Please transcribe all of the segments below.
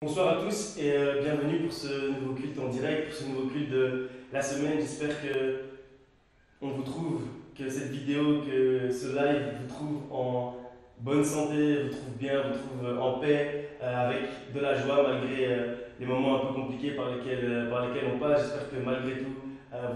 Bonsoir à tous et bienvenue pour ce nouveau culte en direct, pour ce nouveau culte de la semaine. J'espère que on vous trouve, que cette vidéo, que ce live vous trouve en bonne santé, vous trouve bien, vous trouve en paix, avec de la joie malgré les moments un peu compliqués par lesquels on passe. J'espère que malgré tout,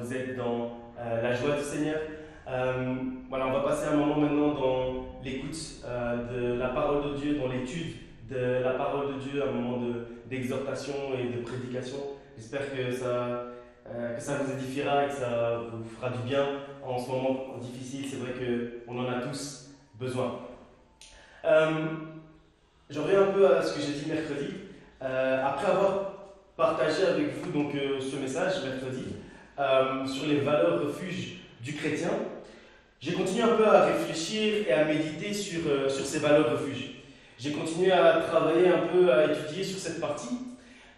vous êtes dans la joie du Seigneur. Voilà, on va passer un moment maintenant dans l'écoute de la parole de Dieu, dans l'étude de la parole de Dieu, un moment d'exhortation et de prédication. J'espère que ça vous édifiera et que ça vous fera du bien en ce moment difficile. C'est vrai qu'on en a tous besoin. Euh, J'en reviens un peu à ce que j'ai dit mercredi. Après avoir partagé avec vous ce message mercredi sur les valeurs refuges du chrétien, j'ai continué un peu à réfléchir et à méditer sur ces valeurs refuges. J'ai continué à travailler un peu, à étudier sur cette partie.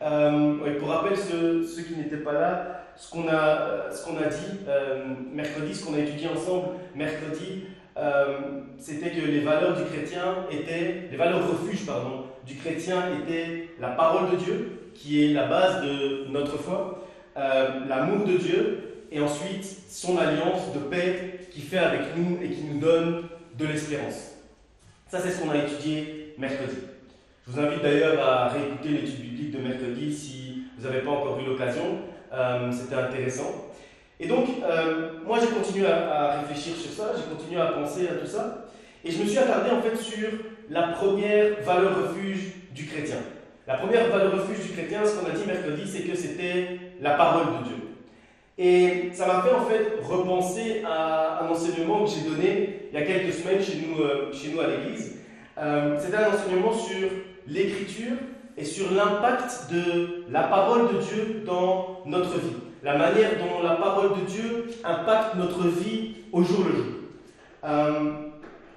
Ouais, pour rappel, ceux qui n'étaient pas là, ce qu'on a dit mercredi, ce qu'on a étudié ensemble mercredi, c'était que les valeurs du chrétien étaient, les valeurs refuges, pardon, du chrétien étaient la parole de Dieu, qui est la base de notre foi, l'amour de Dieu, et ensuite son alliance de paix qui fait avec nous et qui nous donne de l'espérance. Ça, c'est ce qu'on a étudié mercredi. Je vous invite d'ailleurs à réécouter l'étude biblique de mercredi si vous n'avez pas encore eu l'occasion. C'était intéressant. Et donc, moi, j'ai continué à réfléchir sur ça, j'ai continué à penser à tout ça. Et je me suis attardé en fait sur la première valeur refuge du chrétien. La première valeur refuge du chrétien, ce qu'on a dit mercredi, c'est que c'était la parole de Dieu. Et ça m'a fait en fait repenser à un enseignement que j'ai donné il y a quelques semaines chez nous à l'église. C'était un enseignement sur l'écriture et sur l'impact de la parole de Dieu dans notre vie. La manière dont la parole de Dieu impacte notre vie au jour le jour.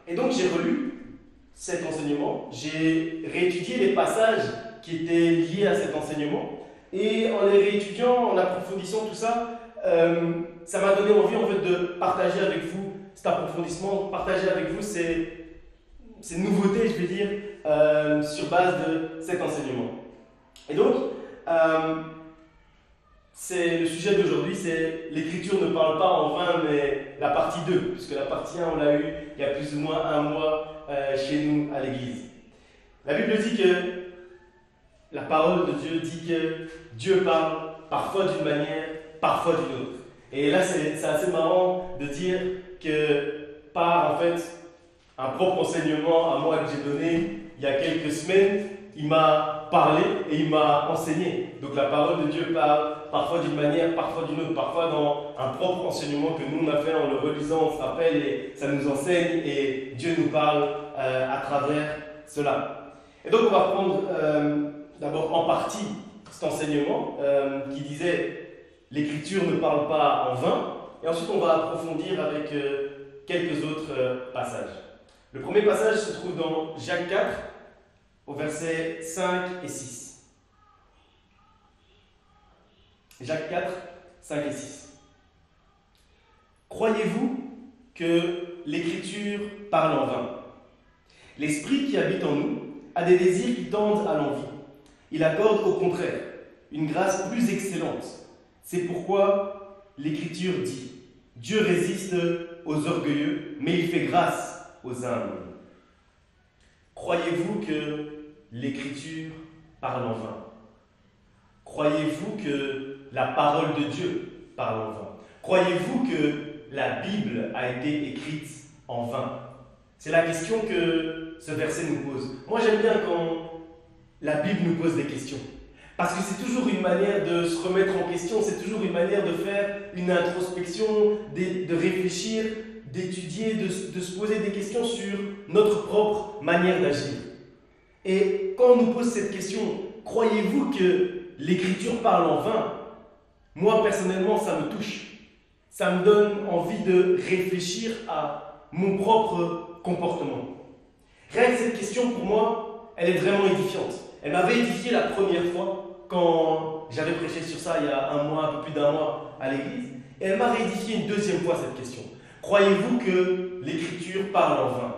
Et donc j'ai relu cet enseignement, j'ai réétudié les passages qui étaient liés à cet enseignement. Et en les réétudiant, en approfondissant tout ça, ça m'a donné envie en fait de partager avec vous cet approfondissement, partager avec vous ces nouveautés, je vais dire, sur base de cet enseignement. Et donc, c'est le sujet d'aujourd'hui, c'est l'écriture ne parle pas en vain, mais la partie 2, puisque la partie 1, on l'a eu il y a plus ou moins un mois chez nous à l'église. La Bible dit que la parole de Dieu dit que Dieu parle parfois d'une manière, parfois d'une autre. Et là, c'est assez marrant de dire que par en fait un propre enseignement à moi que j'ai donné il y a quelques semaines, il m'a parlé et il m'a enseigné. Donc la parole de Dieu parle parfois d'une manière, parfois d'une autre, parfois dans un propre enseignement que nous on a fait en le relisant, on se rappelle et ça nous enseigne et Dieu nous parle à travers cela. Et donc on va prendre d'abord en partie cet enseignement qui disait l'écriture ne parle pas en vain, et ensuite on va approfondir avec quelques autres passages. Le premier passage se trouve dans Jacques 4, au verset 5 et 6. Jacques 4, 5 et 6. Croyez-vous que l'écriture parle en vain? L'esprit qui habite en nous a des désirs qui tendent à l'envie. Il accorde au contraire une grâce plus excellente. C'est pourquoi l'Écriture dit « Dieu résiste aux orgueilleux, mais il fait grâce aux humbles. » Croyez-vous que l'Écriture parle en vain? Croyez-vous que la parole de Dieu parle en vain? Croyez-vous que la Bible a été écrite en vain? C'est la question que ce verset nous pose. Moi, j'aime bien quand la Bible nous pose des questions. Parce que c'est toujours une manière de se remettre en question, c'est toujours une manière de faire une introspection, de réfléchir, d'étudier, de se poser des questions sur notre propre manière d'agir. Et quand on nous pose cette question, croyez-vous que l'Écriture parle en vain? Moi, personnellement, ça me touche. Ça me donne envie de réfléchir à mon propre comportement. Rien que cette question, pour moi, elle est vraiment édifiante. Elle m'avait édifié la première fois quand j'avais prêché sur ça il y a un mois, un peu plus d'un mois à l'église. Et elle m'a réédifié une deuxième fois cette question. Croyez-vous que l'Écriture parle en vain?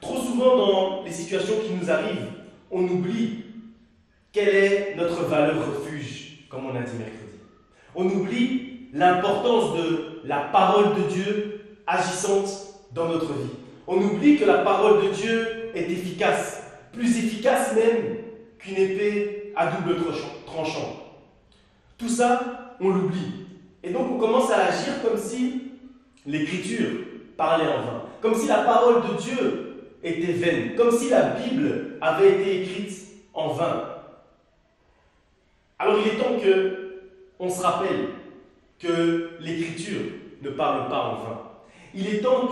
Trop souvent dans les situations qui nous arrivent, on oublie quelle est notre valeur refuge, comme on a dit mercredi. On oublie l'importance de la parole de Dieu agissante dans notre vie. On oublie que la parole de Dieu est efficace, plus efficace même qu'une épée à double tranchant. Tout ça, on l'oublie. Et donc on commence à agir comme si l'Écriture parlait en vain, comme si la parole de Dieu était vaine, comme si la Bible avait été écrite en vain. Alors il est temps qu'on se rappelle que l'Écriture ne parle pas en vain. Il est temps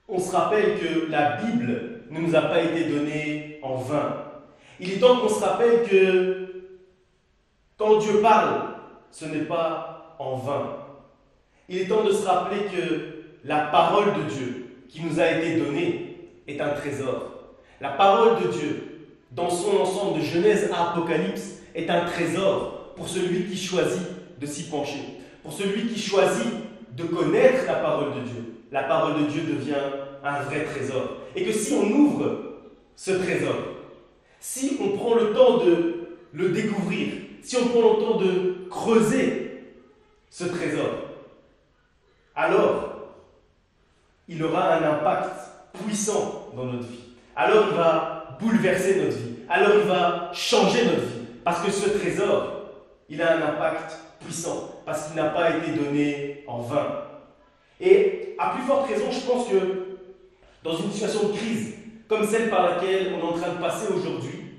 qu'on se rappelle que la Bible ne nous a pas été donnée en vain. Il est temps qu'on se rappelle que quand Dieu parle, ce n'est pas en vain. Il est temps de se rappeler que la parole de Dieu qui nous a été donnée est un trésor. La parole de Dieu, dans son ensemble de Genèse à Apocalypse, est un trésor pour celui qui choisit de s'y pencher, pour celui qui choisit de connaître la parole de Dieu. La parole de Dieu devient un vrai trésor. Et que si on ouvre ce trésor, si on prend le temps de le découvrir, si on prend le temps de creuser ce trésor, alors il aura un impact puissant dans notre vie. Alors il va bouleverser notre vie. Alors il va changer notre vie. Parce que ce trésor, il a un impact puissant. Parce qu'il n'a pas été donné en vain. Et à plus forte raison, je pense que dans une situation de crise, comme celle par laquelle on est en train de passer aujourd'hui,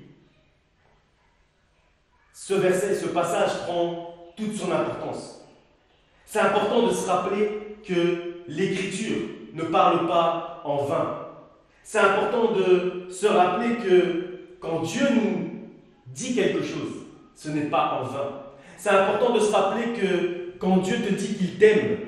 ce verset, ce passage prend toute son importance. C'est important de se rappeler que l'Écriture ne parle pas en vain. C'est important de se rappeler que quand Dieu nous dit quelque chose, ce n'est pas en vain. C'est important de se rappeler que quand Dieu te dit qu'il t'aime,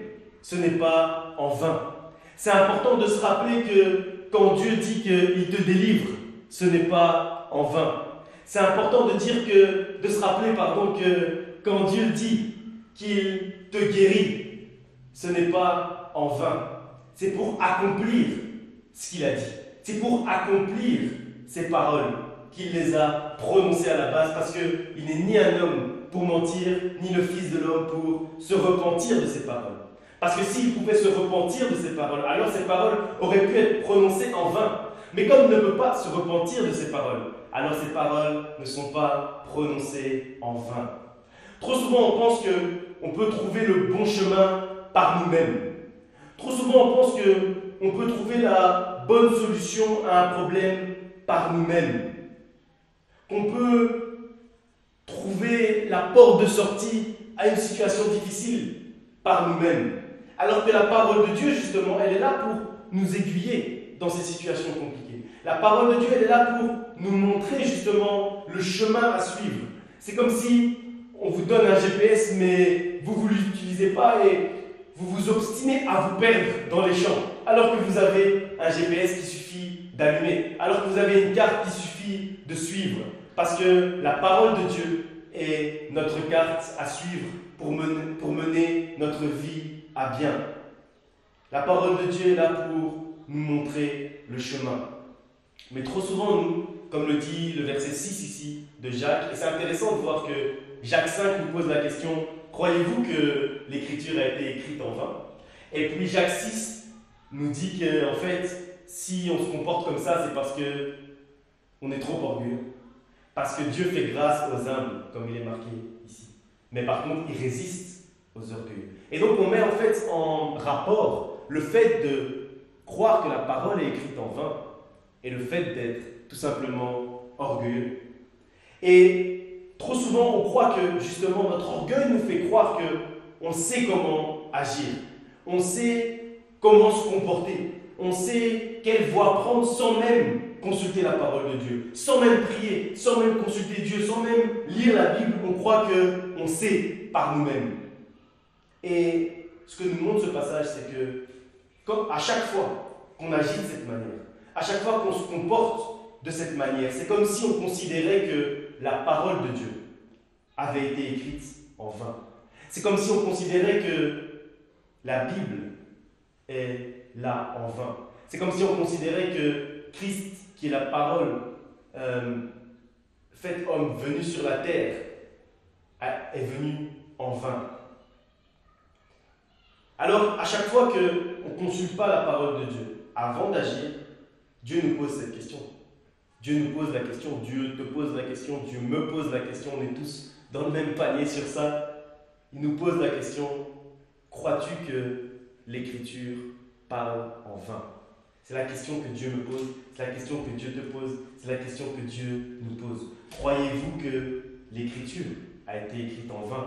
ce n'est pas en vain. C'est important de se rappeler que quand Dieu dit qu'il te délivre, ce n'est pas en vain. C'est important de se rappeler que quand Dieu dit qu'il te guérit, ce n'est pas en vain. C'est pour accomplir ce qu'il a dit. C'est pour accomplir ces paroles qu'il les a prononcées à la base, parce qu'il n'est ni un homme pour mentir, ni le Fils de l'homme pour se repentir de ses paroles. Parce que s'il pouvait se repentir de ses paroles, alors ces paroles auraient pu être prononcées en vain. Mais comme il ne peut pas se repentir de ses paroles, alors ces paroles ne sont pas prononcées en vain. Trop souvent, on pense qu'on peut trouver le bon chemin par nous-mêmes. Trop souvent, on pense qu'on peut trouver la bonne solution à un problème par nous-mêmes. Qu'on peut trouver la porte de sortie à une situation difficile par nous-mêmes. Alors que la parole de Dieu, justement, elle est là pour nous aiguiller dans ces situations compliquées. La parole de Dieu, elle est là pour nous montrer, justement, le chemin à suivre. C'est comme si on vous donne un GPS, mais vous ne l'utilisez pas et vous vous obstinez à vous perdre dans les champs. Alors que vous avez un GPS qui suffit d'allumer. Alors que vous avez une carte qui suffit de suivre. Parce que la parole de Dieu est notre carte à suivre pour mener notre vie à bien. La parole de Dieu est là pour nous montrer le chemin. Mais trop souvent, nous, comme le dit le verset 6 ici de Jacques, et c'est intéressant de voir que Jacques 5 nous pose la question, croyez-vous que l'Écriture a été écrite en vain? Et puis Jacques 6 nous dit qu'en fait, si on se comporte comme ça, c'est parce qu'on est trop orgueilleux. Parce que Dieu fait grâce aux humbles, comme il est marqué ici. Mais par contre, il résiste aux orgueilleux. Et donc, on met en fait en rapport le fait de croire que la parole est écrite en vain et le fait d'être tout simplement orgueilleux. Et trop souvent, on croit que justement notre orgueil nous fait croire qu'on sait comment agir, on sait comment se comporter, on sait quelle voie prendre sans même consulter la parole de Dieu, sans même prier, sans même consulter Dieu, sans même lire la Bible. On croit qu'on sait par nous-mêmes. Et ce que nous montre ce passage, c'est que à chaque fois qu'on agit de cette manière, à chaque fois qu'on se comporte de cette manière, c'est comme si on considérait que la parole de Dieu avait été écrite en vain. C'est comme si on considérait que la Bible est là en vain. C'est comme si on considérait que Christ, qui est la parole fait homme, venu sur la terre, est venu en vain. Alors, à chaque fois qu'on ne consulte pas la parole de Dieu, avant d'agir, Dieu nous pose cette question. Dieu nous pose la question, Dieu te pose la question, Dieu me pose la question, on est tous dans le même panier sur ça. Il nous pose la question, crois-tu que l'Écriture parle en vain? C'est la question que Dieu me pose, c'est la question que Dieu te pose, c'est la question que Dieu nous pose. Croyez-vous que l'Écriture a été écrite en vain?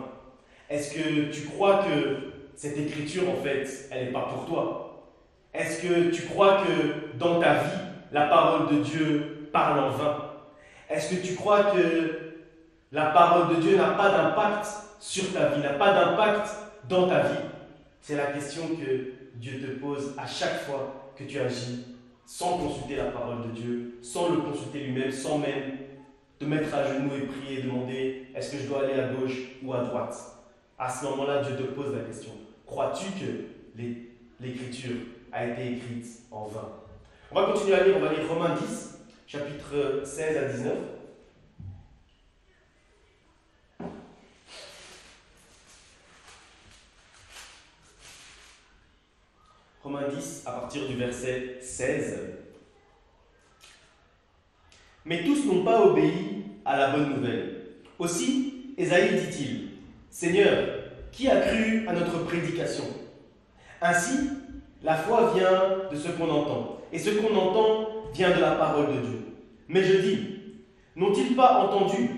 Est-ce que tu crois que cette Écriture, en fait, elle n'est pas pour toi? Est-ce que tu crois que dans ta vie, la parole de Dieu parle en vain? Est-ce que tu crois que la parole de Dieu n'a pas d'impact sur ta vie, n'a pas d'impact dans ta vie? C'est la question que Dieu te pose à chaque fois que tu agis sans consulter la parole de Dieu, sans le consulter lui-même, sans même te mettre à genoux et prier et demander est-ce que je dois aller à gauche ou à droite? À ce moment-là, Dieu te pose la question. Crois-tu que l'Écriture a été écrite en vain? On va continuer à lire, on va lire Romains 10, chapitre 16 à 19. Romains 10, à partir du verset 16. Mais tous n'ont pas obéi à la bonne nouvelle. Aussi, Ésaïe dit-il, Seigneur, qui a cru à notre prédication? Ainsi, la foi vient de ce qu'on entend, et ce qu'on entend vient de la parole de Dieu. Mais je dis, n'ont-ils pas entendu?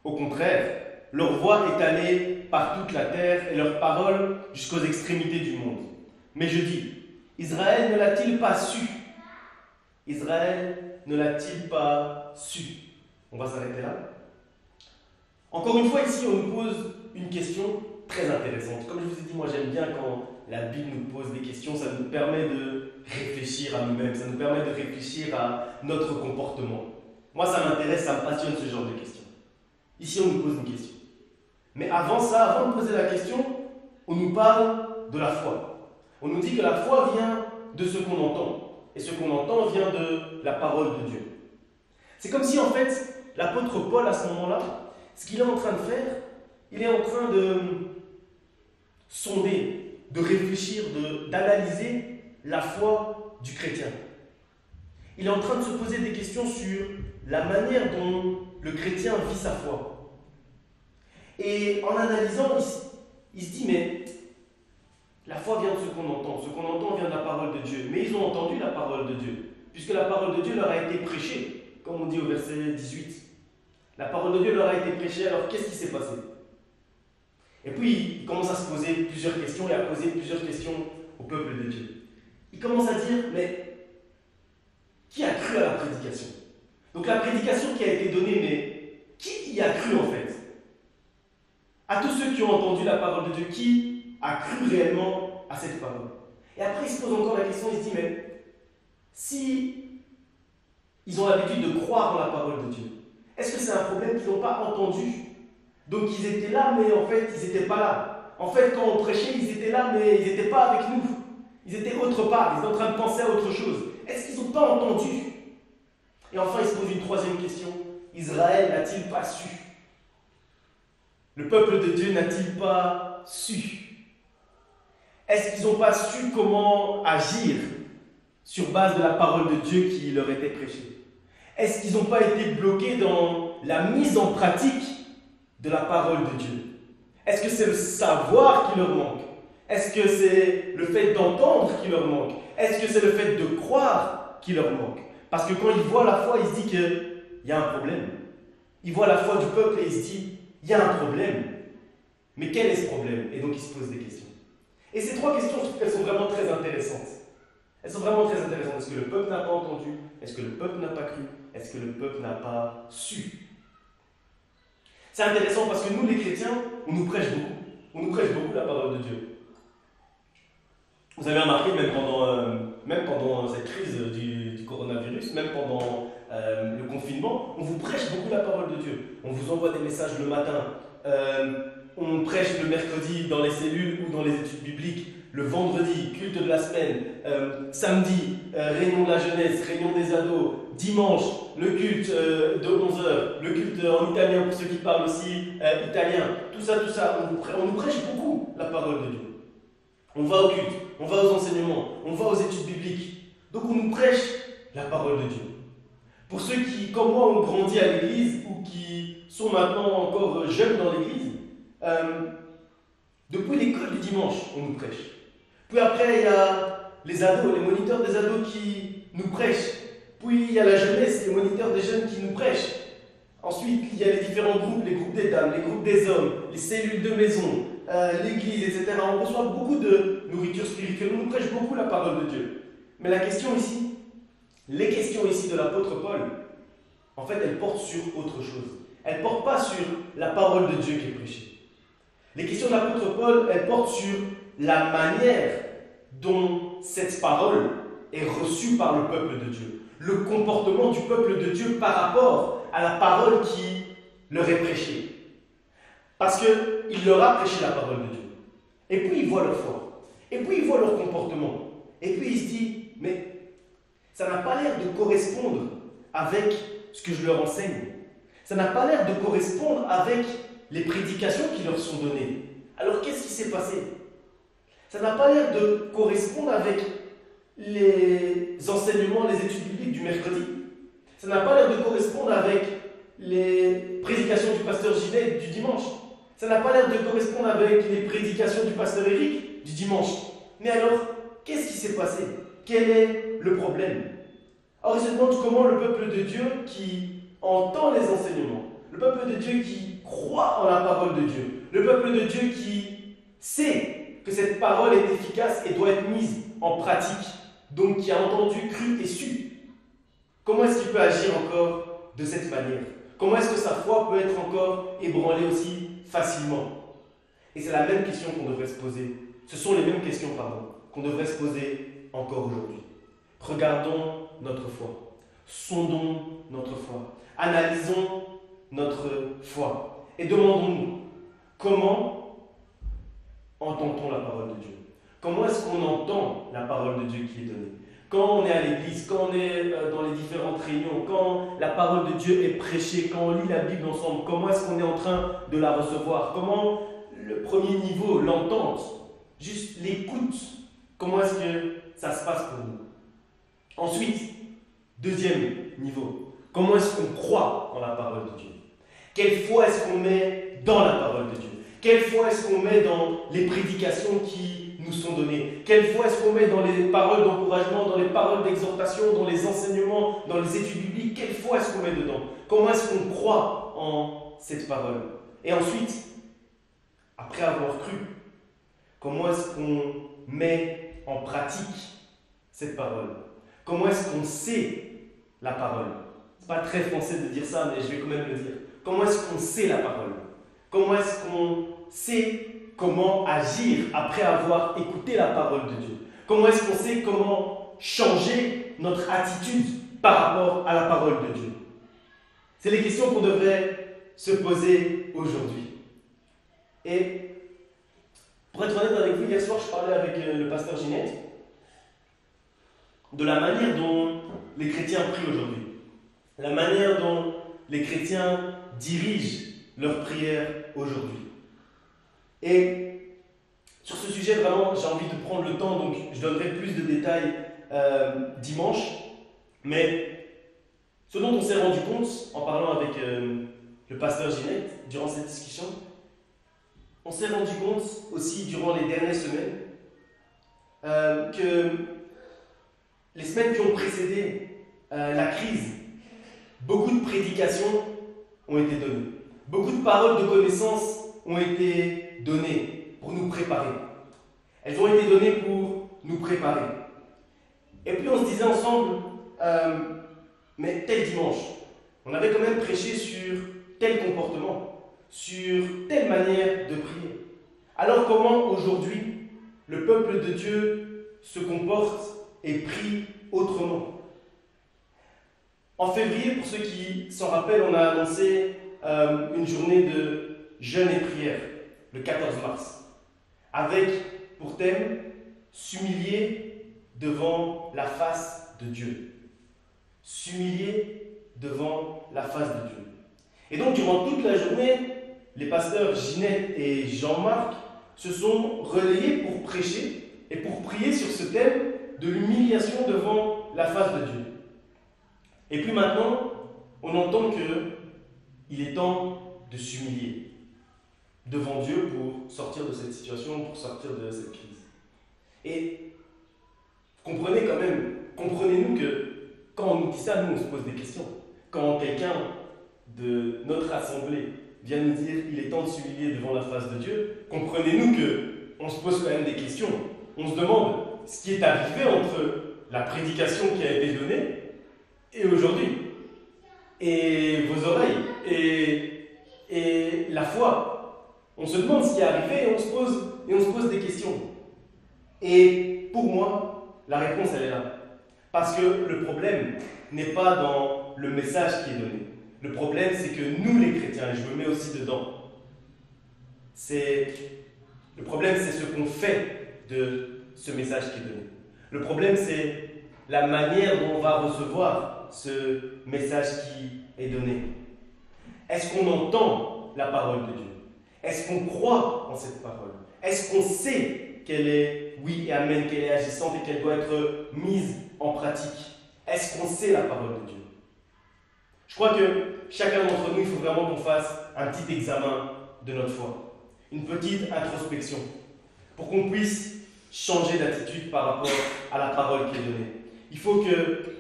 Au contraire, leur voix est allée par toute la terre et leur parole jusqu'aux extrémités du monde. Mais je dis, Israël ne l'a-t-il pas su? Israël ne l'a-t-il pas su? On va s'arrêter là. Encore une fois, ici, on nous pose une question très intéressante. Comme je vous ai dit, moi j'aime bien quand la Bible nous pose des questions, ça nous permet de réfléchir à nous-mêmes, ça nous permet de réfléchir à notre comportement. Moi ça m'intéresse, ça me passionne ce genre de questions. Ici on nous pose une question. Mais avant ça, avant de poser la question, on nous parle de la foi. On nous dit que la foi vient de ce qu'on entend. Et ce qu'on entend vient de la parole de Dieu. C'est comme si en fait, l'apôtre Paul à ce moment-là, ce qu'il est en train de faire, il est en train de sonder, de réfléchir, d'analyser la foi du chrétien. Il est en train de se poser des questions sur la manière dont le chrétien vit sa foi. Et en analysant, il se dit, mais la foi vient de ce qu'on entend. Ce qu'on entend vient de la parole de Dieu. Mais ils ont entendu la parole de Dieu, puisque la parole de Dieu leur a été prêchée, comme on dit au verset 18. La parole de Dieu leur a été prêchée, alors qu'est-ce qui s'est passé? Et puis, il commence à se poser plusieurs questions et à poser plusieurs questions au peuple de Dieu. Il commence à dire, mais qui a cru à la prédication? Donc la prédication qui a été donnée, mais qui y a cru en fait? À tous ceux qui ont entendu la parole de Dieu, qui a cru réellement à cette parole? Et après, il se pose encore la question, il se dit, mais si ils ont l'habitude de croire en la parole de Dieu, est-ce que c'est un problème qu'ils n'ont pas entendu? Donc ils étaient là, mais en fait, ils n'étaient pas là. En fait, quand on prêchait, ils étaient là, mais ils n'étaient pas avec nous. Ils étaient autre part, ils étaient en train de penser à autre chose. Est-ce qu'ils n'ont pas entendu? Et enfin, il se pose une troisième question. Israël n'a-t-il pas su? Le peuple de Dieu n'a-t-il pas su? Est-ce qu'ils n'ont pas su comment agir sur base de la parole de Dieu qui leur était prêchée? Est-ce qu'ils n'ont pas été bloqués dans la mise en pratique de la parole de Dieu? Est-ce que c'est le savoir qui leur manque? Est-ce que c'est le fait d'entendre qui leur manque? Est-ce que c'est le fait de croire qui leur manque? Parce que quand ils voient la foi, ils se disent qu'il y a un problème. Ils voient la foi du peuple et ils se disent il y a un problème. Mais quel est ce problème? Et donc ils se posent des questions. Et ces trois questions, je trouve qu'elles sont vraiment très intéressantes. Elles sont vraiment très intéressantes. Est-ce que le peuple n'a pas entendu? Est-ce que le peuple n'a pas cru? Est-ce que le peuple n'a pas su? C'est intéressant parce que nous, les chrétiens, on nous prêche beaucoup. On nous prêche beaucoup la parole de Dieu. Vous avez remarqué, même pendant cette crise du coronavirus, même pendant le confinement, on vous prêche beaucoup la parole de Dieu. On vous envoie des messages le matin. On prêche le mercredi dans les cellules ou dans les études bibliques. Le vendredi, culte de la semaine. Samedi, réunion de la jeunesse, réunion des ados. dimanche, le culte de 11 heures, le culte en italien pour ceux qui parlent aussi italien, tout ça, on nous prêche beaucoup la parole de Dieu. On va au culte, on va aux enseignements, on va aux études bibliques. Donc on nous prêche la parole de Dieu. Pour ceux qui, comme moi, ont grandi à l'église ou qui sont maintenant encore jeunes dans l'église, depuis l'école du dimanche, on nous prêche. Puis après, il y a les ados, les moniteurs des ados qui nous prêchent. Puis il y a la jeunesse, les moniteurs des jeunes qui nous prêchent. Ensuite, il y a les différents groupes, les groupes des dames, les groupes des hommes, les cellules de maison, l'église, etc. On reçoit beaucoup de nourriture spirituelle, on nous prêche beaucoup la parole de Dieu. Mais la question ici, les questions ici de l'apôtre Paul, en fait, elles portent sur autre chose. Elles ne portent pas sur la parole de Dieu qui est prêchée. Les questions de l'apôtre Paul, elles portent sur la manière dont cette parole est reçue par le peuple de Dieu. Le comportement du peuple de Dieu par rapport à la parole qui leur est prêchée. Parce qu'il leur a prêché la parole de Dieu. Et puis il voit leur foi. Et puis il voit leur comportement. Et puis il se dit, mais ça n'a pas l'air de correspondre avec ce que je leur enseigne. Ça n'a pas l'air de correspondre avec les prédications qui leur sont données. Alors qu'est-ce qui s'est passé? Ça n'a pas l'air de correspondre avec les enseignements, les études bibliques du mercredi. Ça n'a pas l'air de correspondre avec les prédications du pasteur Ginette du dimanche. Ça n'a pas l'air de correspondre avec les prédications du pasteur Éric du dimanche. Mais alors, qu'est-ce qui s'est passé? Quel est le problème? Alors il se demande comment le peuple de Dieu qui entend les enseignements, le peuple de Dieu qui croit en la parole de Dieu, le peuple de Dieu qui sait que cette parole est efficace et doit être mise en pratique, donc qui a entendu, cru et su, comment est-ce qu'il peut agir encore de cette manière? Comment est-ce que sa foi peut être encore ébranlée aussi facilement? Et c'est la même question qu'on devrait se poser. Ce sont les mêmes questions, qu'on devrait se poser encore aujourd'hui. Regardons notre foi. Sondons notre foi. Analysons notre foi. Et demandons-nous, comment entend-on la parole de Dieu? Comment est-ce qu'on entend la parole de Dieu qui est donnée? Quand on est à l'église, quand on est dans les différentes réunions, quand la parole de Dieu est prêchée, quand on lit la Bible ensemble, comment est-ce qu'on est en train de la recevoir? Comment le premier niveau, l'entente, juste l'écoute, comment est-ce que ça se passe pour nous? Ensuite, deuxième niveau, comment est-ce qu'on croit en la parole de Dieu? Quelle foi est-ce qu'on met dans la parole de Dieu? Quelle foi est-ce qu'on met dans les prédications qui nous sont données? Quelle foi est-ce qu'on met dans les paroles d'encouragement, dans les paroles d'exhortation, dans les enseignements, dans les études bibliques? Quelle foi est-ce qu'on met dedans? Comment est-ce qu'on croit en cette parole? Et ensuite, après avoir cru, comment est-ce qu'on met en pratique cette parole? Comment est-ce qu'on sait la parole? C'est pas très français de dire ça, mais je vais quand même le dire. Comment est-ce qu'on sait la parole? Comment est-ce qu'on sait comment agir après avoir écouté la parole de Dieu? Comment est-ce qu'on sait comment changer notre attitude par rapport à la parole de Dieu? C'est les questions qu'on devrait se poser aujourd'hui. Et pour être honnête avec vous, hier soir, je parlais avec le pasteur Ginette de la manière dont les chrétiens prient aujourd'hui, la manière dont les chrétiens dirigent leurs prières aujourd'hui. Et sur ce sujet, vraiment, j'ai envie de prendre le temps, donc je donnerai plus de détails dimanche, mais ce dont on s'est rendu compte en parlant avec le pasteur Ginette durant cette discussion, on s'est rendu compte aussi durant les dernières semaines que les semaines qui ont précédé la crise, beaucoup de prédications ont été données. Beaucoup de paroles de connaissance ont été données pour nous préparer. Elles ont été données pour nous préparer. Et puis on se disait ensemble, mais tel dimanche, on avait quand même prêché sur tel comportement, sur telle manière de prier. Alors comment aujourd'hui le peuple de Dieu se comporte et prie autrement? En février, pour ceux qui s'en rappellent, on a annoncé une journée de jeûne et prière, le 14 mars, avec pour thème « S'humilier devant la face de Dieu ». s'humilier devant la face de Dieu. Et donc, durant toute la journée, les pasteurs Ginette et Jean-Marc se sont relayés pour prêcher et pour prier sur ce thème de l'humiliation devant la face de Dieu. Et puis maintenant, on entend qu'il est temps de s'humilier devant Dieu pour sortir de cette situation, pour sortir de cette crise. Et comprenez-nous que quand on nous dit ça, nous on se pose des questions. Quand quelqu'un de notre assemblée vient nous dire il est temps de s'humilier devant la face de Dieu, comprenez-nous qu'on se pose quand même des questions. On se demande ce qui est arrivé entre la prédication qui a été donnée et aujourd'hui. Et vos oreilles, et la foi. On se demande ce qui est arrivé et on se pose des questions. Et pour moi, la réponse elle est là. Parce que le problème n'est pas dans le message qui est donné. Le problème c'est que nous les chrétiens, et je me mets aussi dedans, le problème c'est ce qu'on fait de ce message qui est donné. Le problème c'est la manière dont on va recevoir ce message qui est donné. Est-ce qu'on entend la parole de Dieu? Est-ce qu'on croit en cette parole? Est-ce qu'on sait qu'elle est oui et amen, qu'elle est agissante et qu'elle doit être mise en pratique? Est-ce qu'on sait la parole de Dieu? Je crois que chacun d'entre nous, il faut vraiment qu'on fasse un petit examen de notre foi, une petite introspection, pour qu'on puisse changer d'attitude par rapport à la parole qui est donnée. Il faut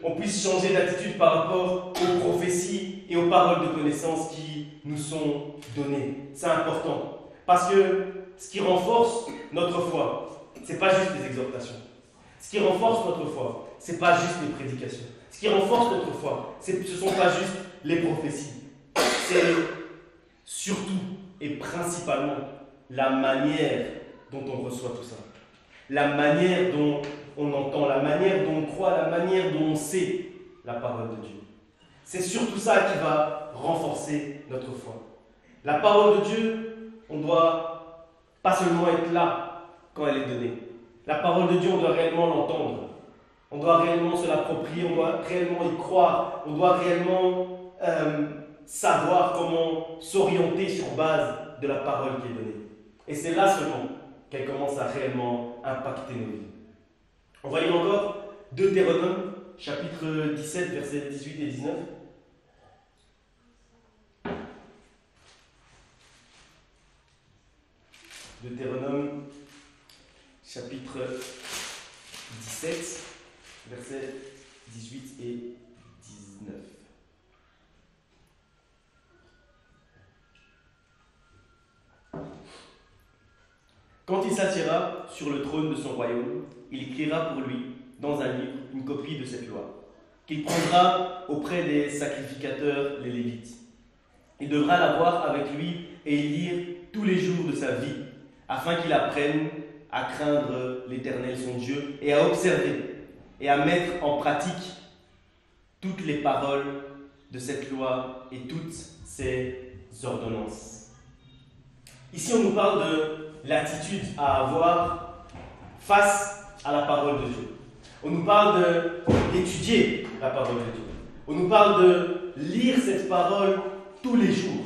qu'on puisse changer d'attitude par rapport aux prophéties et aux paroles de connaissance qui nous sont données. C'est important. Parce que ce qui renforce notre foi, ce n'est pas juste les exhortations. Ce qui renforce notre foi, ce n'est pas juste les prédications. Ce qui renforce notre foi, ce ne sont pas juste les prophéties. C'est surtout et principalement la manière dont on reçoit tout ça. La manière dont on entend, la manière dont on croit, la manière dont on sait la parole de Dieu. C'est surtout ça qui va renforcer notre foi. La parole de Dieu, on ne doit pas seulement être là quand elle est donnée. La parole de Dieu, on doit réellement l'entendre. On doit réellement se l'approprier, on doit réellement y croire, on doit réellement savoir comment s'orienter sur base de la parole qui est donnée. Et c'est là seulement qu'elle commence à réellement impacter nos vies. On va lire encore Deutéronome, chapitre 17, versets 18 et 19. Deutéronome, chapitre 17, versets 18 et 19. Quand il s'assiera sur le trône de son royaume, il écrira pour lui, dans un livre, une copie de cette loi, qu'il prendra auprès des sacrificateurs, les Lévites. Il devra la voir avec lui et y lire tous les jours de sa vie, afin qu'il apprenne à craindre l'Éternel son Dieu et à observer et à mettre en pratique toutes les paroles de cette loi et toutes ses ordonnances. Ici, on nous parle de l'attitude à avoir face à la parole de Dieu. On nous parle d'étudier la parole de Dieu. On nous parle de lire cette parole tous les jours.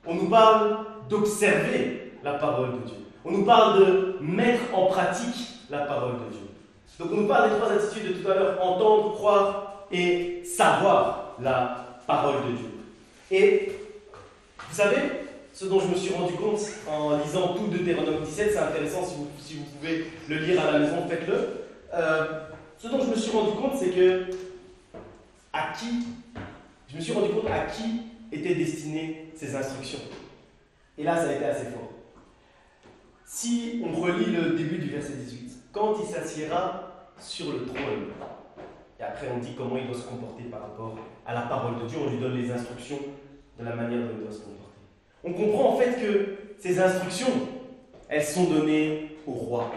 On nous parle d'observer la parole de Dieu. On nous parle de mettre en pratique la parole de Dieu. Donc on nous parle des trois attitudes de tout à l'heure: entendre, croire et savoir la parole de Dieu. Et vous savez, ce dont je me suis rendu compte en lisant tout Deutéronome 17, c'est intéressant, si vous pouvez le lire à la maison, faites-le. Ce dont je me suis rendu compte, c'est que je me suis rendu compte à qui étaient destinées ces instructions. Et là, ça a été assez fort. Si on relit le début du verset 18, quand il s'assiera sur le trône, et après on dit comment il doit se comporter par rapport à la parole de Dieu, on lui donne les instructions de la manière dont il doit se comporter. On comprend en fait que ces instructions, elles sont données au roi,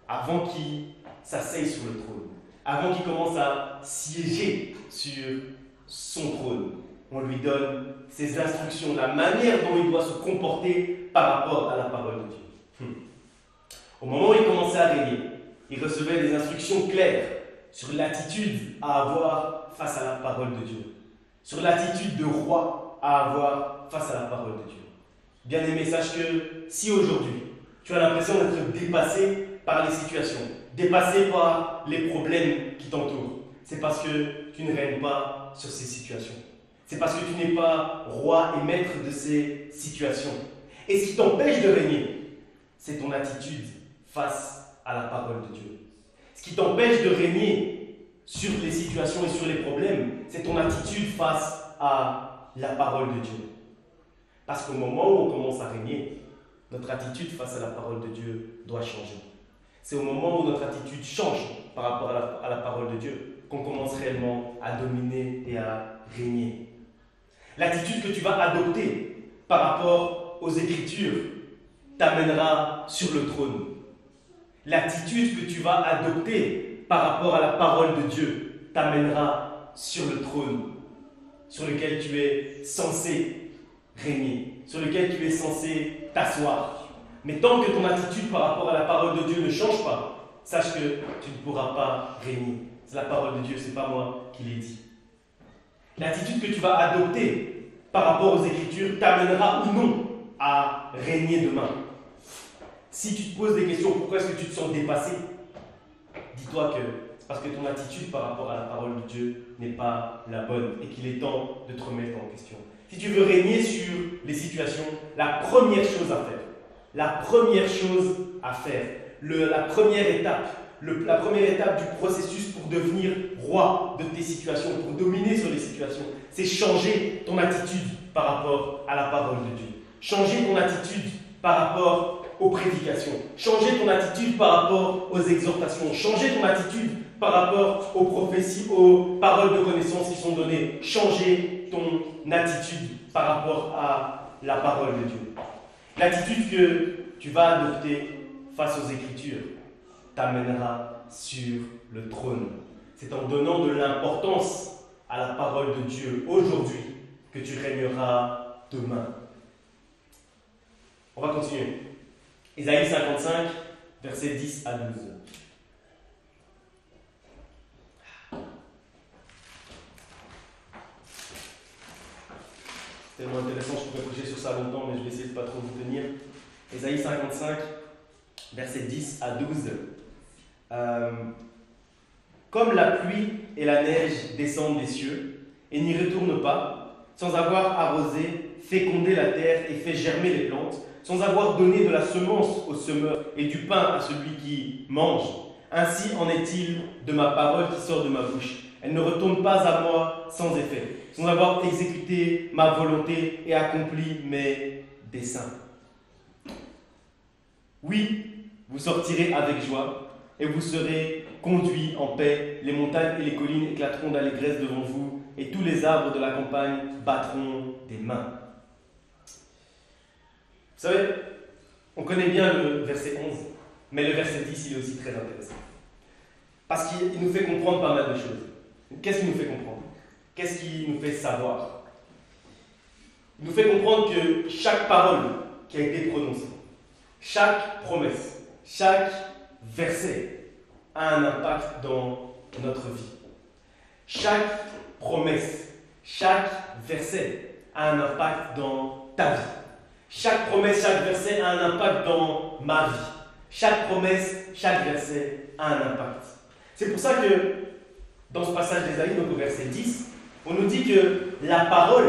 avant qu'il s'asseye sur le trône, avant qu'il commence à siéger sur son trône. On lui donne ces instructions, la manière dont il doit se comporter par rapport à la parole de Dieu. Au moment où il commençait à régner, il recevait des instructions claires sur l'attitude à avoir face à la parole de Dieu, sur l'attitude de roi à avoir face à la parole de Dieu. Bien-aimé, sache que si aujourd'hui tu as l'impression d'être dépassé par les situations, dépassé par les problèmes qui t'entourent, c'est parce que tu ne règnes pas sur ces situations. C'est parce que tu n'es pas roi et maître de ces situations. Et ce qui t'empêche de régner, c'est ton attitude face à la parole de Dieu. Ce qui t'empêche de régner sur les situations et sur les problèmes, c'est ton attitude face à la parole de Dieu. Parce qu'au moment où on commence à régner, notre attitude face à la parole de Dieu doit changer. C'est au moment où notre attitude change par rapport à la parole de Dieu qu'on commence réellement à dominer et à régner. L'attitude que tu vas adopter par rapport aux Écritures t'amènera sur le trône. L'attitude que tu vas adopter par rapport à la parole de Dieu t'amènera sur le trône sur lequel tu es censé régner, sur lequel tu es censé t'asseoir. Mais tant que ton attitude par rapport à la parole de Dieu ne change pas, sache que tu ne pourras pas régner. C'est la parole de Dieu, ce n'est pas moi qui l'ai dit. L'attitude que tu vas adopter par rapport aux Écritures t'amènera ou non à régner demain. Si tu te poses des questions, pourquoi est-ce que tu te sens dépassé? Dis-toi que c'est parce que ton attitude par rapport à la parole de Dieu n'est pas la bonne et qu'il est temps de te remettre en question. Si tu veux régner sur les situations, la première chose à faire, la première étape du processus pour devenir roi de tes situations, pour dominer sur les situations, c'est changer ton attitude par rapport à la parole de Dieu. Changer ton attitude par rapport aux prédications. Changer ton attitude par rapport aux exhortations. Changer ton attitude par rapport aux prophéties, aux paroles de connaissance qui sont données. Changer ton attitude par rapport à la parole de Dieu. L'attitude que tu vas adopter face aux Écritures t'amènera sur le trône. C'est en donnant de l'importance à la parole de Dieu aujourd'hui que tu régneras demain. On va continuer. Ésaïe 55, versets 10 à 12. C'est tellement intéressant, je pourrais prêcher sur ça longtemps, mais je vais essayer de ne pas trop vous tenir. Ésaïe 55, versets 10 à 12. Comme la pluie et la neige descendent des cieux et n'y retournent pas, sans avoir arrosé, fécondé la terre et fait germer les plantes, sans avoir donné de la semence au semeur et du pain à celui qui mange. Ainsi en est-il de ma parole qui sort de ma bouche. Elle ne retourne pas à moi sans effet, sans avoir exécuté ma volonté et accompli mes desseins. Oui, vous sortirez avec joie et vous serez conduits en paix. Les montagnes et les collines éclateront d'allégresse devant vous et tous les arbres de la campagne battront des mains. Vous savez, on connaît bien le verset 11, mais le verset 10, il est aussi très intéressant. Parce qu'il nous fait comprendre pas mal de choses. Qu'est-ce qu'il nous fait comprendre? Qu'est-ce qu'il nous fait savoir? Il nous fait comprendre que chaque parole qui a été prononcée, chaque promesse, chaque verset a un impact dans notre vie. Chaque promesse, chaque verset a un impact dans ta vie. Chaque promesse, chaque verset a un impact dans ma vie. Chaque promesse, chaque verset a un impact. C'est pour ça que dans ce passage d'Ésaïe, donc au verset 10, on nous dit que la parole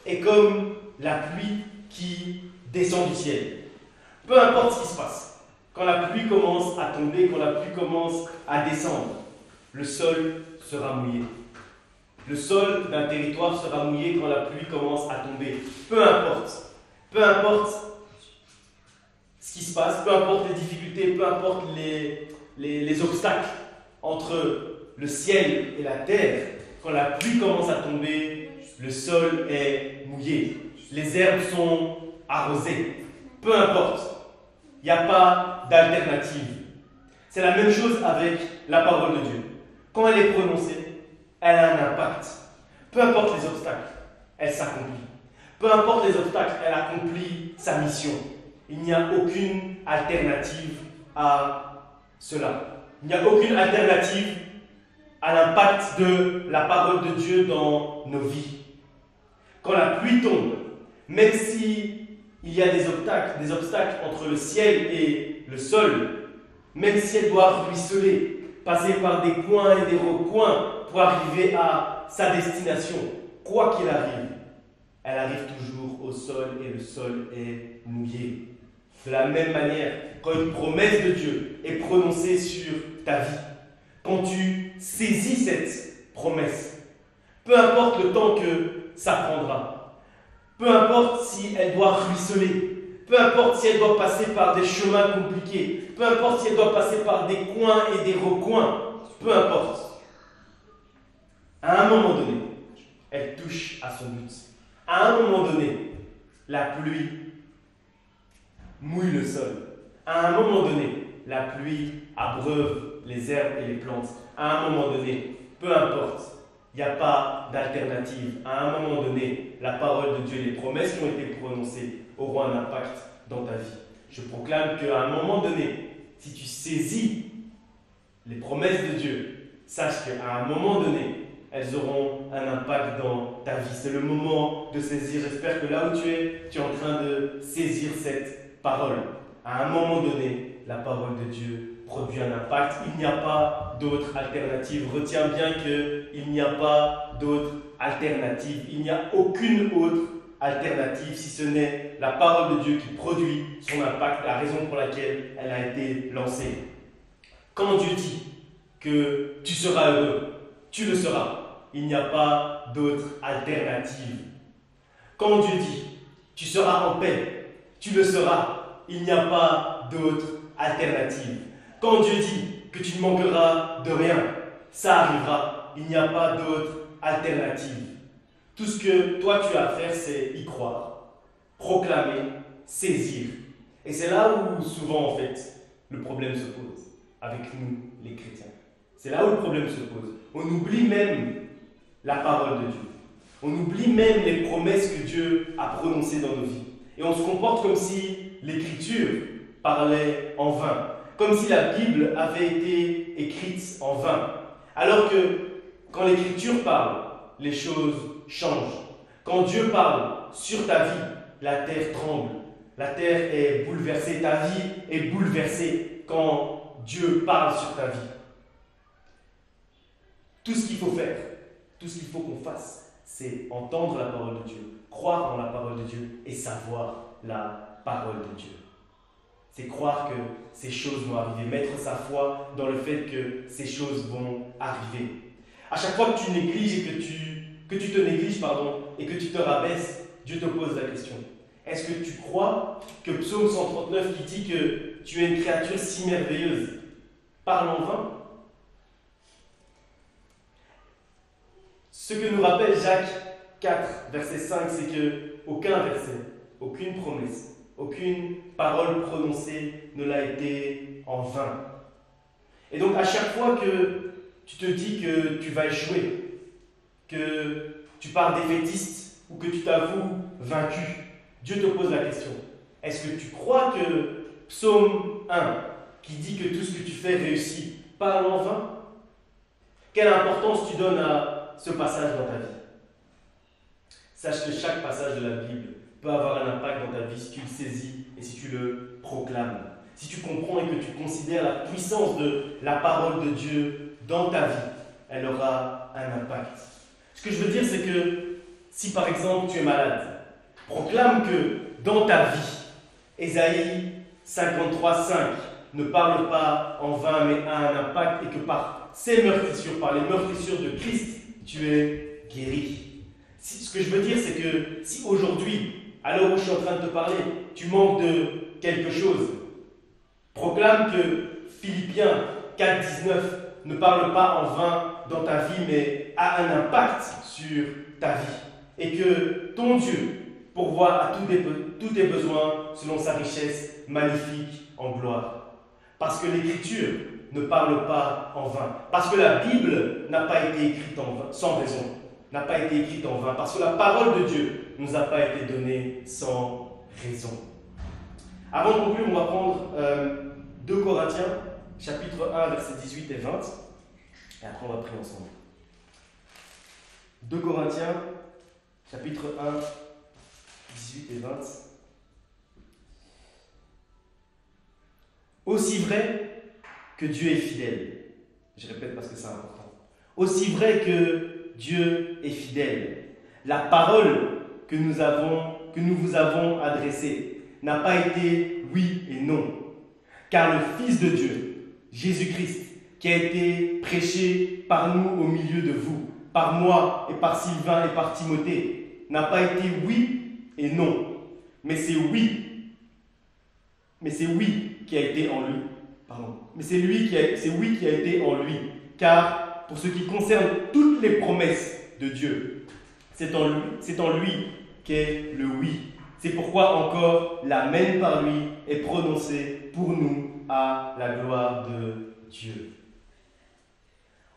est comme la pluie qui descend du ciel. Peu importe ce qui se passe, quand la pluie commence à tomber, quand la pluie commence à descendre, le sol sera mouillé. Le sol d'un territoire sera mouillé quand la pluie commence à tomber. Peu importe ce qui se passe, peu importe les difficultés, peu importe les obstacles entre le ciel et la terre, quand la pluie commence à tomber, le sol est mouillé. Les herbes sont arrosées. Peu importe, il n'y a pas d'alternative. C'est la même chose avec la parole de Dieu. Quand elle est prononcée, elle a un impact. Peu importe les obstacles, elle s'accomplit. Peu importe les obstacles, elle accomplit sa mission. Il n'y a aucune alternative à cela. Il n'y a aucune alternative à l'impact de la parole de Dieu dans nos vies. Quand la pluie tombe, même si il y a des obstacles entre le ciel et le sol, même si elle doit ruisseler, passer par des coins et des recoins pour arriver à sa destination, quoi qu'il arrive, elle arrive toujours au sol et le sol est mouillé. De la même manière, quand une promesse de Dieu est prononcée sur ta vie, quand tu saisis cette promesse, peu importe le temps que ça prendra, peu importe si elle doit ruisseler, peu importe si elle doit passer par des chemins compliqués, peu importe si elle doit passer par des coins et des recoins, peu importe. À un moment donné, elle touche à son but. À un moment donné, la pluie mouille le sol. À un moment donné, la pluie abreuve les herbes et les plantes. À un moment donné, peu importe, il n'y a pas d'alternative. À un moment donné, la parole de Dieu, les promesses qui ont été prononcées auront un impact dans ta vie. Je proclame qu'à un moment donné, si tu saisis les promesses de Dieu, sache qu'à un moment donné, elles auront un impact dans ta vie. C'est le moment de saisir. J'espère que là où tu es en train de saisir cette parole. À un moment donné, la parole de Dieu produit un impact. Il n'y a pas d'autre alternative. Retiens bien qu'il n'y a pas d'autre alternative. Il n'y a aucune autre alternative si ce n'est la parole de Dieu qui produit son impact, la raison pour laquelle elle a été lancée. Quand Dieu dit que tu seras heureux, tu le seras. Il n'y a pas d'autre alternative. Quand Dieu dit tu seras en paix, tu le seras. Il n'y a pas d'autre alternative. Quand Dieu dit que tu ne manqueras de rien, ça arrivera. Il n'y a pas d'autre alternative. Tout ce que toi tu as à faire, c'est y croire, proclamer, saisir. Et c'est là où souvent en fait le problème se pose avec nous les chrétiens. C'est là où le problème se pose. On oublie même la parole de Dieu. On oublie même les promesses que Dieu a prononcées dans nos vies. Et on se comporte comme si l'Écriture parlait en vain. Comme si la Bible avait été écrite en vain. Alors que quand l'Écriture parle, les choses changent. Quand Dieu parle sur ta vie, la terre tremble. La terre est bouleversée. Ta vie est bouleversée quand Dieu parle sur ta vie. Tout ce qu'il faut faire, tout ce qu'il faut qu'on fasse, c'est entendre la parole de Dieu, croire en la parole de Dieu et savoir la parole de Dieu. C'est croire que ces choses vont arriver, mettre sa foi dans le fait que ces choses vont arriver. À chaque fois que tu négliges et que tu te négliges et que tu te rabaisses, Dieu te pose la question. Est-ce que tu crois que Psaume 139 qui dit que tu es une créature si merveilleuse parle en vain? Ce que nous rappelle Jacques 4, verset 5, c'est que aucun verset, aucune promesse, aucune parole prononcée ne l'a été en vain. Et donc à chaque fois que tu te dis que tu vas échouer, que tu pars défaitiste ou que tu t'avoues vaincu, Dieu te pose la question. Est-ce que tu crois que Psaume 1, qui dit que tout ce que tu fais réussit, parle en vain? Quelle importance tu donnes à ce passage dans ta vie? Sache que chaque passage de la Bible peut avoir un impact dans ta vie si tu le saisis et si tu le proclames. Si tu comprends et que tu considères la puissance de la parole de Dieu dans ta vie, elle aura un impact. Ce que je veux dire, c'est que si par exemple tu es malade, proclame que dans ta vie, Ésaïe 53:5 ne parle pas en vain mais a un impact et que par ces meurtrissures, par les meurtrissures de Christ, tu es guéri. Ce que je veux dire, c'est que si aujourd'hui, à l'heure où je suis en train de te parler, tu manques de quelque chose, proclame que Philippiens 4:19 ne parle pas en vain dans ta vie, mais a un impact sur ta vie. Et que ton Dieu pourvoit à tous tes besoins selon sa richesse magnifique en gloire. Parce que l'Écriture ne parle pas en vain. Parce que la Bible n'a pas été écrite en vain, sans raison. N'a pas été écrite en vain. Parce que la parole de Dieu ne nous a pas été donnée sans raison. Avant de conclure, on va prendre 2 Corinthiens, chapitre 1, versets 18 et 20. Et après, on va prier ensemble. 2 Corinthiens, chapitre 1, 18 et 20. Aussi vrai que Dieu est fidèle. Je répète parce que c'est important. Aussi vrai que Dieu est fidèle. La parole que nous vous avons adressée n'a pas été oui et non. Car le Fils de Dieu, Jésus-Christ, qui a été prêché par nous au milieu de vous, par moi et par Sylvain et par Timothée, n'a pas été oui et non, mais c'est oui. Mais c'est oui qui a été en lui. Pardon. Mais c'est oui qui a été en lui. Car pour ce qui concerne toutes les promesses de Dieu, c'est en lui qu'est le oui. C'est pourquoi encore l'amen par lui est prononcé pour nous à la gloire de Dieu.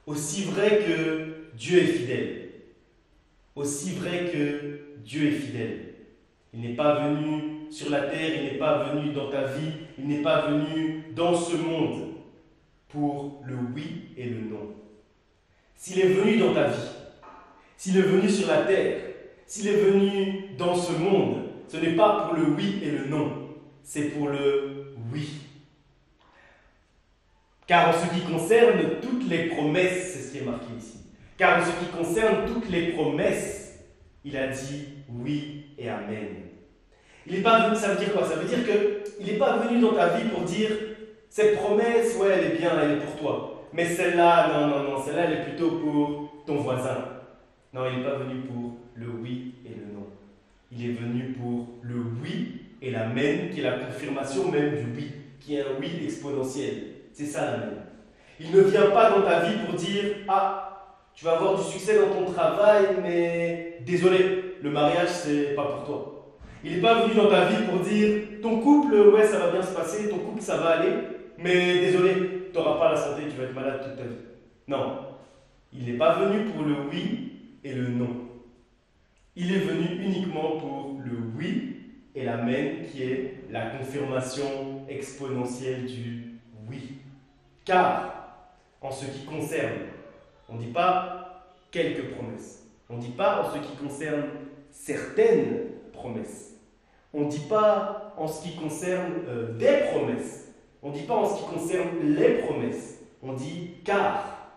Aussi vrai que Dieu est fidèle, aussi vrai que Dieu est fidèle. Il n'est pas venu sur la terre, il n'est pas venu dans ta vie, il n'est pas venu dans ce monde pour le oui et le non. S'il est venu dans ta vie, s'il est venu sur la terre, s'il est venu dans ce monde, ce n'est pas pour le oui et le non, c'est pour le oui. Car en ce qui concerne toutes les promesses, c'est ce qui est marqué ici, car en ce qui concerne toutes les promesses, il a dit oui et amen. Il n'est pas venu, ça veut dire quoi? Ça veut dire qu'il n'est pas venu dans ta vie pour dire cette promesse, ouais, elle est bien, elle est pour toi. Mais celle-là, non, celle-là, elle est plutôt pour ton voisin. Non, il n'est pas venu pour le oui et le non. Il est venu pour le oui et l'amen, qui est la confirmation même du oui, qui est un oui exponentiel. C'est ça l'amen. Il ne vient pas dans ta vie pour dire ah, tu vas avoir du succès dans ton travail, mais désolé, le mariage, c'est pas pour toi. Il n'est pas venu dans ta vie pour dire ton couple, ouais, ça va bien se passer, ton couple, ça va aller, mais désolé, tu n'auras pas la santé, tu vas être malade toute ta vie. Non, il n'est pas venu pour le oui et le non. Il est venu uniquement pour le oui et l'amen, qui est la confirmation exponentielle du oui. Car, en ce qui concerne, on ne dit pas quelques promesses, on ne dit pas en ce qui concerne certaines promesses, on ne dit pas en ce qui concerne des promesses, on ne dit pas en ce qui concerne les promesses, on dit car.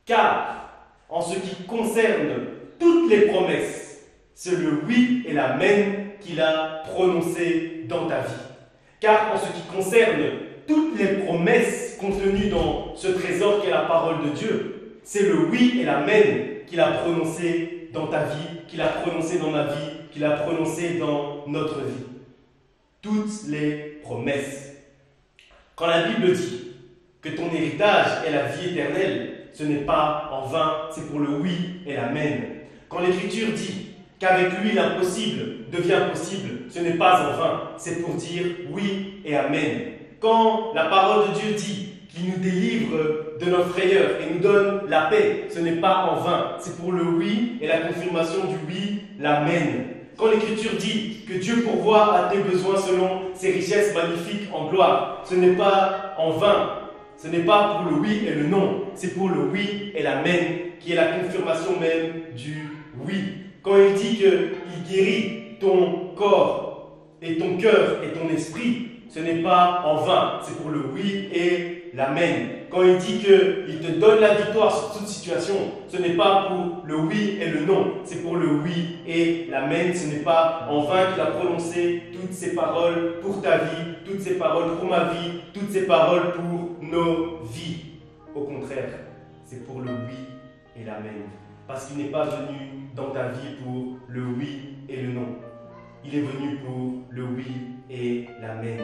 Car, en ce qui concerne toutes les promesses, c'est le oui et l'amen qu'il a prononcé dans ta vie. Car en ce qui concerne toutes les promesses contenues dans ce trésor qu'est la parole de Dieu, c'est le oui et l'amen qu'il a prononcé dans ta vie, qu'il a prononcé dans ma vie, qu'il a prononcé dans notre vie. Toutes les promesses. Quand la Bible dit que ton héritage est la vie éternelle, ce n'est pas en vain, c'est pour le oui et l'amen. Quand l'Écriture dit qu'avec lui l'impossible devient possible, ce n'est pas en vain, c'est pour dire oui et amen. Quand la parole de Dieu dit qu'il nous délivre de nos frayeurs et nous donne la paix, ce n'est pas en vain, c'est pour le oui et la confirmation du oui, l'amen. Quand l'Écriture dit que Dieu pourvoit à tes besoins selon ses richesses magnifiques en gloire, ce n'est pas en vain, ce n'est pas pour le oui et le non, c'est pour le oui et l'amen, qui est la confirmation même du oui. Quand il dit qu'il guérit ton corps et ton cœur et ton esprit, ce n'est pas en vain, c'est pour le oui et l'amen. Quand il dit qu'il te donne la victoire sur toute situation, ce n'est pas pour le oui et le non, c'est pour le oui et l'amen. Ce n'est pas en vain qu'il a prononcé toutes ces paroles pour ta vie, toutes ces paroles pour ma vie, toutes ces paroles pour nos vies. Au contraire, c'est pour le oui et l'amen. Parce qu'il n'est pas venu dans ta vie pour le oui et le non. Il est venu pour le oui et l'amen.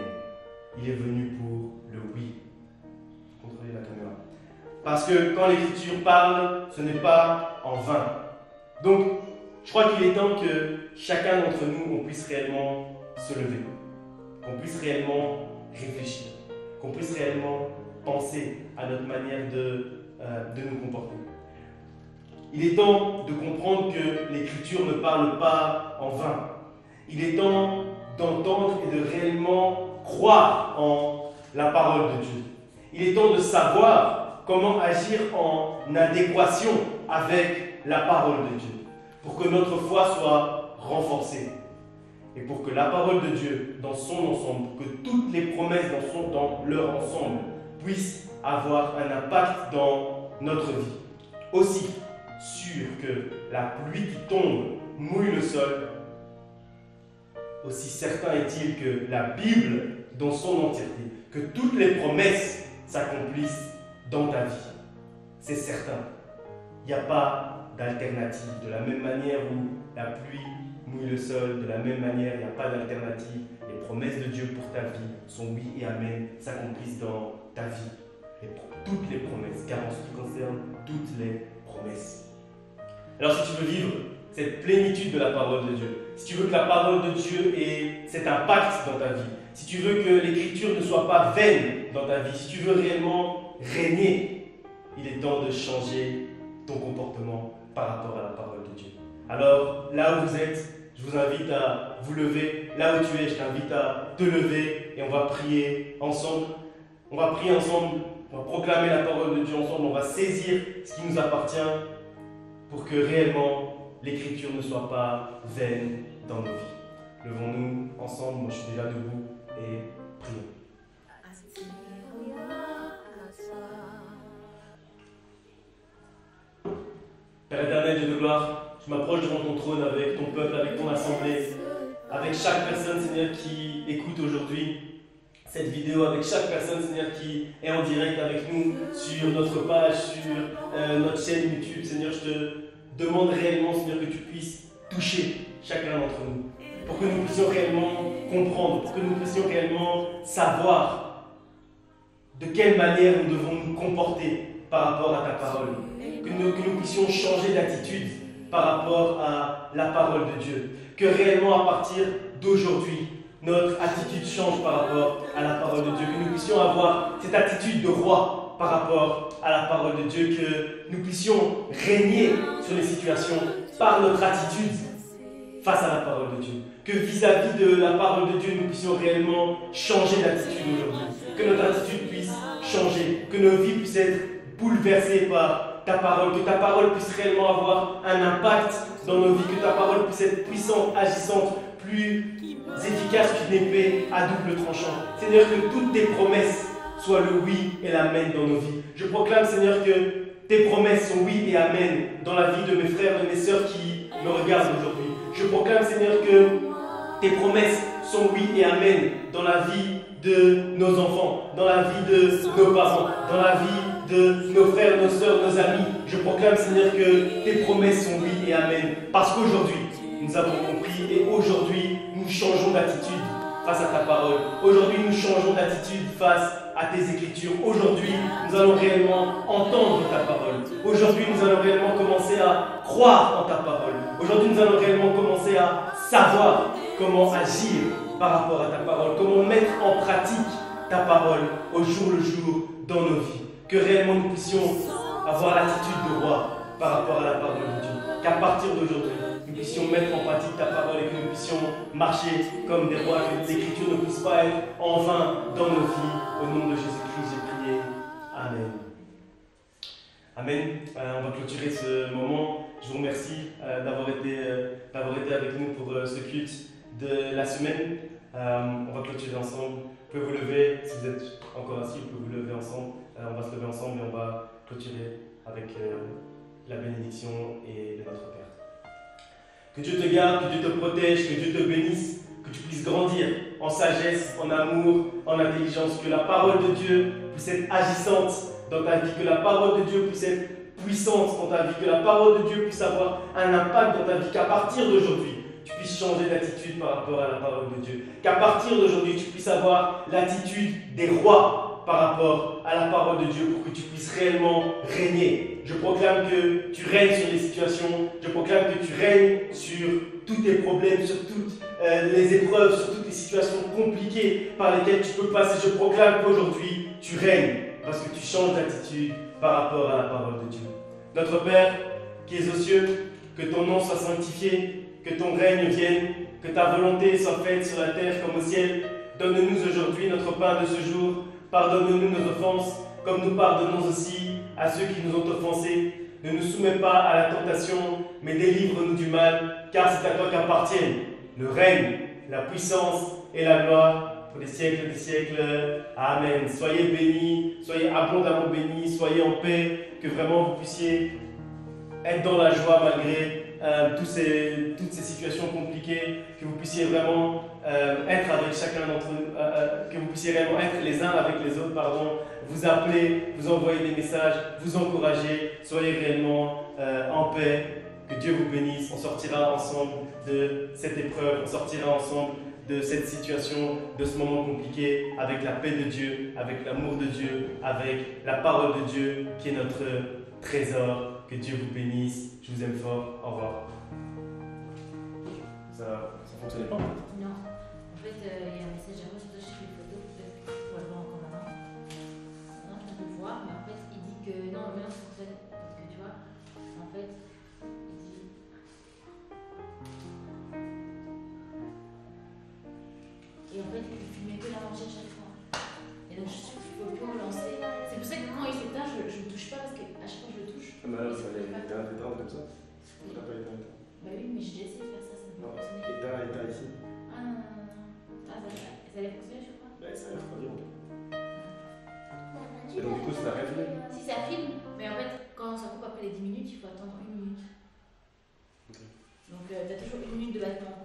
Il est venu pour le oui. Contrôlez la caméra. Parce que quand l'Écriture parle, ce n'est pas en vain. Donc, je crois qu'il est temps que chacun d'entre nous, on puisse réellement se lever. Qu'on puisse réellement réfléchir. Qu'on puisse réellement penser à notre manière de nous comporter. Il est temps de comprendre que l'Écriture ne parle pas en vain. Il est temps d'entendre et de réellement croire en la parole de Dieu. Il est temps de savoir comment agir en adéquation avec la parole de Dieu, pour que notre foi soit renforcée. Et pour que la parole de Dieu, dans son ensemble, pour que toutes les promesses dans leur ensemble puissent avoir un impact dans notre vie. Aussi sûr que la pluie qui tombe mouille le sol, aussi certain est-il que la Bible, dans son entièreté, que toutes les promesses s'accomplissent dans ta vie. C'est certain. Il n'y a pas d'alternative. De la même manière où la pluie mouille le sol, de la même manière, il n'y a pas d'alternative. Les promesses de Dieu pour ta vie sont oui et amen, s'accomplissent dans ta vie. Toutes les promesses, car en ce qui concerne toutes les promesses. Alors si tu veux vivre cette plénitude de la parole de Dieu, si tu veux que la parole de Dieu ait cet impact dans ta vie, si tu veux que l'écriture ne soit pas vaine dans ta vie, si tu veux réellement régner, il est temps de changer ton comportement par rapport à la parole de Dieu. Alors là où vous êtes, je vous invite à vous lever. Là où tu es, je t'invite à te lever et on va prier ensemble. On va prier ensemble, on va proclamer la parole de Dieu ensemble, on va saisir ce qui nous appartient pour que réellement l'écriture ne soit pas vaine dans nos vies. Levons-nous ensemble, moi je suis déjà debout et prions. Père éternel, Dieu de gloire, je m'approche devant ton trône avec ton peuple, avec ton assemblée, avec chaque personne, Seigneur, qui écoute aujourd'hui cette vidéo, avec chaque personne, Seigneur, qui est en direct avec nous sur notre page, sur notre chaîne YouTube. Seigneur, je te demande réellement, Seigneur, que tu puisses toucher chacun d'entre nous, pour que nous puissions réellement comprendre, pour que nous puissions réellement savoir de quelle manière nous devons nous comporter par rapport à ta parole, que nous puissions changer d'attitude par rapport à la parole de Dieu, que réellement à partir d'aujourd'hui, notre attitude change par rapport à la parole de Dieu, que nous puissions avoir cette attitude de roi par rapport à la parole de Dieu, que nous puissions régner sur les situations par notre attitude face à la parole de Dieu, que vis-à-vis de la parole de Dieu, nous puissions réellement changer d'attitude aujourd'hui, que notre attitude puisse changer, que nos vies puissent être bouleversées par ta parole, que ta parole puisse réellement avoir un impact dans nos vies, que ta parole puisse être puissante, agissante, plus efficace qu'une épée à double tranchant. Seigneur, que toutes tes promesses soient le oui et l'amen dans nos vies. Je proclame, Seigneur, que tes promesses sont oui et amen dans la vie de mes frères et de mes sœurs qui me regardent aujourd'hui. Je proclame, Seigneur, que tes promesses sont oui et amen dans la vie de nos enfants, dans la vie de nos parents, dans la vie de nos frères, nos sœurs, nos amis. Je proclame, Seigneur, que tes promesses sont oui et amen. Parce qu'aujourd'hui, nous avons compris et aujourd'hui, nous changeons d'attitude face à ta parole. Aujourd'hui, nous changeons d'attitude face à tes écritures. Aujourd'hui, nous allons réellement entendre ta parole. Aujourd'hui, nous allons réellement commencer à croire en ta parole. Aujourd'hui, nous allons réellement commencer à savoir comment agir par rapport à ta parole, comment mettre en pratique ta parole au jour le jour dans nos vies. Que réellement nous puissions avoir l'attitude de roi par rapport à la parole de Dieu. Qu'à partir d'aujourd'hui, nous puissions mettre en pratique ta parole et que nous puissions marcher comme des rois, que l'écriture ne puisse pas être en vain dans nos vies. Au nom de Jésus-Christ, j'ai prié. Amen. Amen. On va clôturer ce moment. Je vous remercie d'avoir été avec nous pour ce culte de la semaine. On va clôturer ensemble. Vous pouvez vous lever, si vous êtes encore assis, vous pouvez vous lever ensemble. On va se lever ensemble et on va clôturer avec la bénédiction et de notre Père. Que Dieu te garde, que Dieu te protège, que Dieu te bénisse, que tu puisses grandir en sagesse, en amour, en intelligence, que la parole de Dieu puisse être agissante dans ta vie, que la parole de Dieu puisse être puissante dans ta vie, que la parole de Dieu puisse avoir un impact dans ta vie, qu'à partir d'aujourd'hui, tu puisses changer d'attitude par rapport à la parole de Dieu, qu'à partir d'aujourd'hui, tu puisses avoir l'attitude des rois par rapport à la parole de Dieu pour que tu puisses réellement régner. Je proclame que tu règnes sur les situations, je proclame que tu règnes sur tous tes problèmes, sur toutes les épreuves, sur toutes les situations compliquées par lesquelles tu peux passer. Je proclame qu'aujourd'hui, tu règnes parce que tu changes d'attitude par rapport à la parole de Dieu. Notre Père qui es aux cieux, que ton nom soit sanctifié, que ton règne vienne, que ta volonté soit faite sur la terre comme au ciel. Donne-nous aujourd'hui notre pain de ce jour. Pardonne-nous nos offenses, comme nous pardonnons aussi à ceux qui nous ont offensés. Ne nous soumets pas à la tentation, mais délivre-nous du mal, car c'est à toi qu'appartiennent le règne, la puissance et la gloire pour les siècles des siècles. Amen. Soyez bénis, soyez abondamment bénis, soyez en paix, que vraiment vous puissiez être dans la joie malgré toutes ces situations compliquées, que vous puissiez vraiment être avec chacun d'entre nous, que vous puissiez réellement être les uns avec les autres, vous appeler, vous envoyer des messages, vous encourager, soyez réellement en paix, que Dieu vous bénisse, on sortira ensemble de cette épreuve, on sortira ensemble de cette situation, de ce moment compliqué, avec la paix de Dieu, avec l'amour de Dieu, avec la parole de Dieu qui est notre trésor. Que Dieu vous bénisse, je vous aime fort, au revoir. Ça fonctionnait pas? Non. En fait, il y a un message à moi, je fais une photo, peut-être qu'on va le voir encore maintenant. Non, je peux le voir, mais en fait, il dit que non, mais non, ça fonctionne. Parce que tu vois, en fait, il dit. Et en fait, il filmait que la moitié à chaque fois. Et donc, je ne peux plus relancer. C'est pour ça que quand il s'éteint, je ne touche pas, parce qu'à chaque fois que je le touche. Ah, bah là, il fallait éteindre comme ça. On n'a pas éteint. Bah oui, mais j'ai déjà essayé de faire ça, ça n'a pas fonctionné. Éteins ici. Ah non, non, non, non. Ah, ça allait fonctionner, je crois. Ouais, ça a refroidi un peu. Et donc, du coup, ça n'a rien filmé? Si, ça filme, mais en fait, quand ça coupe après les 10 minutes, il faut attendre 1 minute. Ok. Donc, t'as toujours 1 minute de battement.